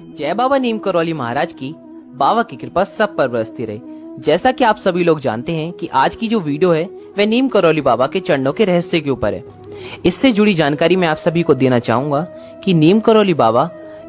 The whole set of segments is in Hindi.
जय बाबा नीम करौली महाराज की। बाबा की कृपा सब पर बरसती रहे। जैसा कि आप सभी लोग जानते हैं कि आज की जो वीडियो है वह नीम करौली बाबा के चरणों के रहस्य के ऊपर है। इससे जुड़ी जानकारी मैं आप सभी को देना चाहूंगा कि नीम करौली बाबा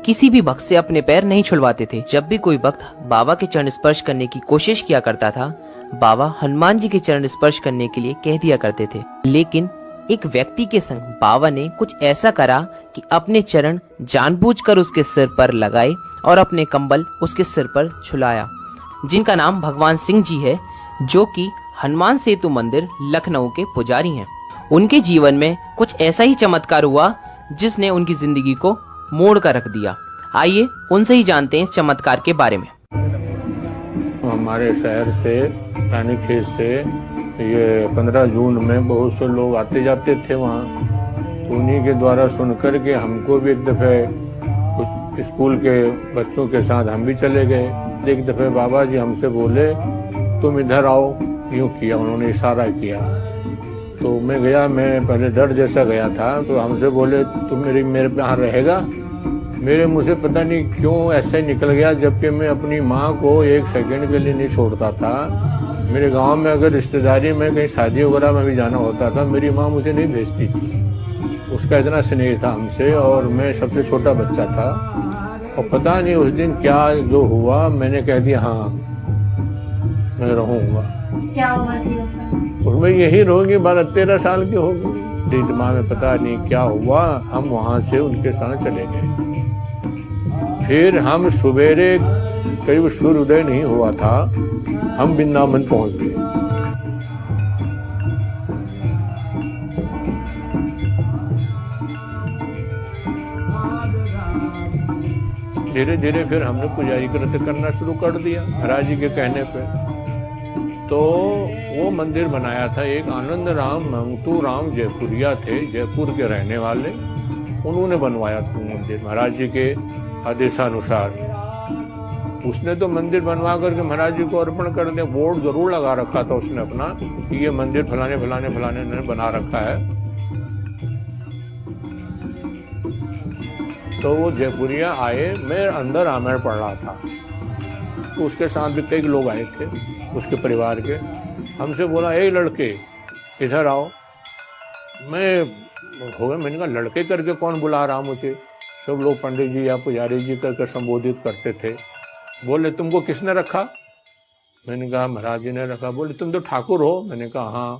किसी भी भक्त से अपने पैर नहीं छुड़वाते थे। जब भी कोई भक्त बाबा के चरण स्पर्श करने की कोशिश किया करता था, बाबा हनुमान जी के चरण स्पर्श करने के लिए कह दिया करते थे। लेकिन एक व्यक्ति के संग बाबा ने कुछ ऐसा करा कि अपने चरण जानबूझकर उसके सिर पर लगाए और अपने कंबल उसके सिर पर छुलाया, जिनका नाम भगवान सिंह जी है, जो कि हनुमान सेतु मंदिर लखनऊ के पुजारी हैं। उनके जीवन में कुछ ऐसा ही चमत्कार हुआ जिसने उनकी जिंदगी को मोड़ कर रख दिया। आइए उनसे ही जानते हैं इस चमत्कार के बारे में। हमारे शहर से रानीखेत से ये 15 जून में बहुत से लोग आते जाते थे वहाँ, तो उन्हीं के द्वारा सुनकर के हमको भी एक दफे कुछ स्कूल के बच्चों के साथ हम भी चले गए। एक दफे बाबा जी हमसे बोले तुम इधर आओ, यूँ किया, उन्होंने इशारा किया। तो मैं गया, मैं पहले डर जैसा गया था। तो हमसे बोले तुम मेरे पे यहाँ रहेगा। मेरे मुँह से पता नहीं क्यों ऐसा ही निकल गया, जबकि मैं अपनी माँ को एक सेकंड के लिए नहीं छोड़ता था। मेरे गांव में अगर रिश्तेदारी में कहीं शादी वगैरह में भी जाना होता था, मेरी माँ मुझे नहीं भेजती थी। उसका इतना स्नेह था हमसे, और मैं सबसे छोटा बच्चा था। और पता नहीं उस दिन क्या जो हुआ, मैंने कह दिया हाँ मैं रहूंगा। क्या हुआ थी? उसमें यही रहूंगी, 12-13 साल की होगी। दिमाग में पता नहीं क्या हुआ, हम वहां से उनके साथ चले गए। फिर हम सवेरे करीब सूर्योदय नहीं हुआ था, हम वृंदावन पहुंच गए। धीरे धीरे फिर हमने पुजारी कृत्य करना शुरू कर दिया महाराज जी के कहने पे। तो वो मंदिर बनाया था एक आनंद राम मंगतू राम जयपुरिया थे, जयपुर के रहने वाले, उन्होंने बनवाया था मंदिर महाराज जी के आदेशानुसार। उसने तो मंदिर बनवा करके महाराज जी को अर्पण कर दिया। बोर्ड जरूर लगा रखा था उसने अपना कि ये मंदिर फलाने फलाने फलाने ने बना रखा है। तो वो जयपुरिया आए, मैं अंदर रामायण पढ़ रहा था, तो उसके साथ भी कई लोग आए थे उसके परिवार के। हमसे बोला ए लड़के इधर आओ। मैं हो गया, मैंने कहा लड़के करके कौन बुला रहा मुझे? सब लोग पंडित जी या पुजारी जी करके संबोधित करते थे। बोले तुमको किसने रखा? मैंने कहा महाराज जी ने रखा। बोले तुम तो ठाकुर हो? मैंने कहा हाँ।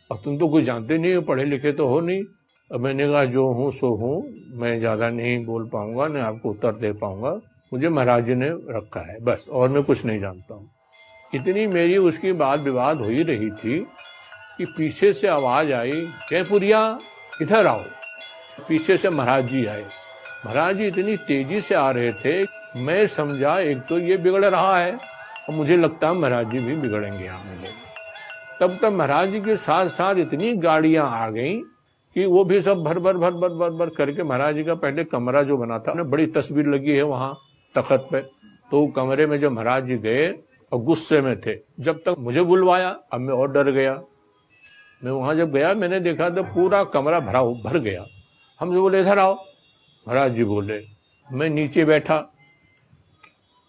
अब तुम तो कुछ जानते नहीं हो, पढ़े लिखे तो हो नहीं। अब मैंने कहा जो हूँ सो हूँ, मैं ज़्यादा नहीं बोल पाऊंगा, नहीं आपको उत्तर दे पाऊंगा। मुझे महाराज जी ने रखा है बस, और मैं कुछ नहीं जानता हूँ। इतनी मेरी उसकी बात विवाद हो ही रही थी कि पीछे से आवाज़ आई जयपुरिया इधर आओ। पीछे से महाराज जी आए। महाराज जी इतनी तेजी से आ रहे थे, मैं समझा एक तो ये बिगड़ रहा है, और मुझे लगता है महाराज जी भी बिगड़ेंगे यहाँ मुझे। तब तक महाराज जी के साथ साथ इतनी गाड़ियां आ गई कि वो भी सब भर भर भर भर भर भर करके महाराज जी का पहले कमरा जो बना था, बड़ी तस्वीर लगी है वहाँ तख्त पे, तो कमरे में जब महाराज जी गए और गुस्से में थे, जब तक मुझे बुलवाया, अब मैं और डर गया। मैं वहां जब गया, मैंने देखा तो पूरा कमरा भर गया। हमसे बोले इधर आओ। महाराज जी बोले, मैं नीचे बैठा।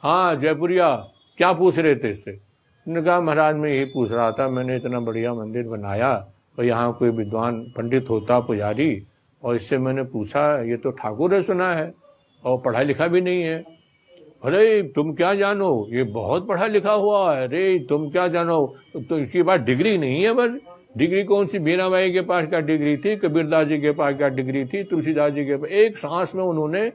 हाँ जयपुरिया क्या पूछ रहे थे इससे? मैंने कहा महाराज मैं यही पूछ रहा था, मैंने इतना बढ़िया मंदिर बनाया और यहाँ कोई विद्वान पंडित होता पुजारी, और इससे मैंने पूछा ये तो ठाकुर है सुना है और पढ़ा लिखा भी नहीं है। अरे तुम क्या जानो, ये बहुत पढ़ा लिखा हुआ है। अरे तुम क्या जानो, तो इसके पास डिग्री नहीं है। बस डिग्री कौन सी? मीराबाई के पास क्या डिग्री थी, कबीरदास जी के पास क्या डिग्री थी, तुलसीदास जी के पास। एक सांस में उन्होंने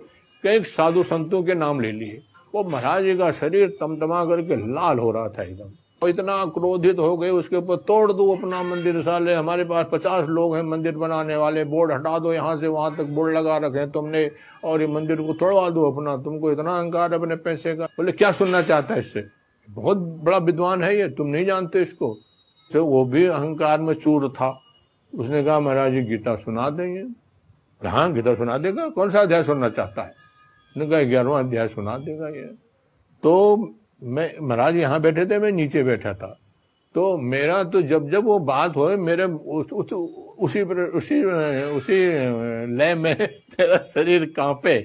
कई साधु संतों के नाम ले लिए। वो महाराज जी का शरीर तमतमा करके लाल हो रहा था एकदम, और इतना क्रोधित हो गए उसके ऊपर, तोड़ दो अपना मंदिर, साले हमारे पास 50 लोग हैं मंदिर बनाने वाले, बोर्ड हटा दो, यहाँ से वहां तक बोर्ड लगा रखे हैं तुमने, और ये मंदिर को तोड़वा दो अपना, तुमको इतना अहंकार है अपने पैसे का। बोले क्या सुनना चाहता है इससे? बहुत बड़ा विद्वान है ये, तुम नहीं जानते इसको। तो वो भी अहंकार में चूर था। उसने कहा महाराज जी गीता सुना देंगे। हाँ गीता सुना देगा, कौन सा अध्याय सुनना चाहता है? ने कहा 11वां अध्याय सुना देगा ये। तो मैं, महाराज यहाँ बैठे थे, मैं नीचे बैठा था। तो मेरा तो जब जब वो बात हो, मेरे उसी लय में मेरा शरीर कांपे,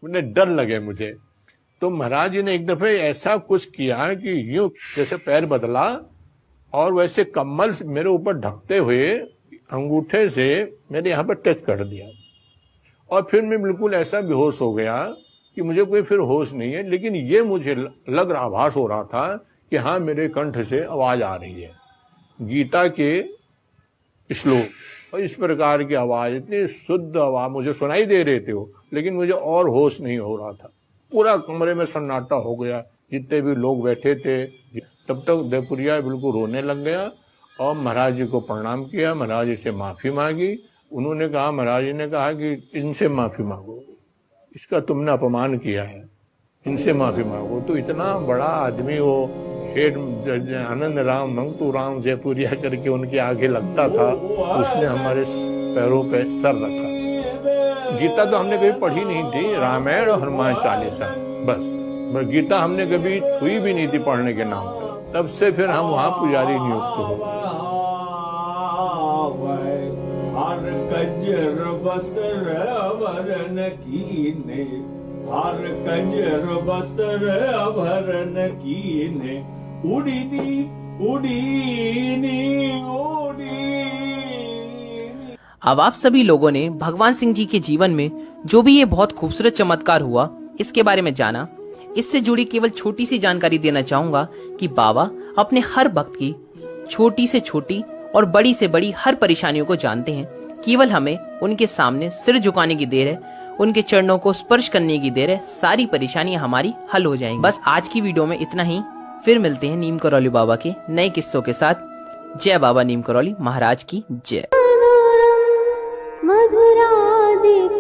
मुझे डर लगे मुझे। तो महाराज जी ने एक दफे ऐसा कुछ किया कि यूं जैसे पैर बदला और वैसे कम्बल मेरे ऊपर ढकते हुए अंगूठे से मेरे यहाँ पर टच कर दिया और फिर मैं बिल्कुल ऐसा बेहोश हो गया कि मुझे कोई फिर होश नहीं है। लेकिन ये मुझे लग रहा, आभास हो रहा था कि हाँ मेरे कंठ से आवाज आ रही है, गीता के श्लोक और इस प्रकार की आवाज, इतनी शुद्ध आवाज मुझे सुनाई दे रहे थे वो, लेकिन मुझे और होश नहीं हो रहा था। पूरा कमरे में सन्नाटा हो गया, जितने भी लोग बैठे थे। तब तक देवपुरिया बिल्कुल रोने लग गया और महाराज जी को प्रणाम किया, महाराज जी से माफी मांगी। उन्होंने कहा, महाराज जी ने कहा कि इनसे माफी मांगो, इसका तुमने अपमान किया है, इनसे माफी मांगो। तो इतना बड़ा आदमी वो शेठ आनंद राम मंगतू राम जयपुरिया करके उनके आगे लगता था, उसने हमारे पैरों पे सर रखा। गीता तो हमने कभी पढ़ी नहीं थी, रामायण और हनुमान चालीसा बस गीता हमने कभी छुई भी नहीं थी पढ़ने के नाम पर। तब से फिर हम वहाँ पुजारी नियुक्त हो गए। हर कंजर बस्तर अभरण कीने, हर कंजर बस्तर अभरण कीने, उड़ीनी उड़ीनी उड़ीनी। अब आप सभी लोगों ने भगवान सिंह जी के जीवन में जो भी ये बहुत खूबसूरत चमत्कार हुआ इसके बारे में जाना। इससे जुड़ी केवल छोटी सी जानकारी देना चाहूंगा कि बाबा अपने हर भक्त की छोटी से छोटी और बड़ी से बड़ी हर परेशानियों को जानते हैं। केवल हमें उनके सामने सिर झुकाने की देर है, उनके चरणों को स्पर्श करने की देर है, सारी परेशानियां हमारी हल हो जाएंगी। बस आज की वीडियो में इतना ही। फिर मिलते हैं नीम करौली बाबा के नए किस्सों के साथ। जय बाबा नीम करौली महाराज की जय। मधुराधिपते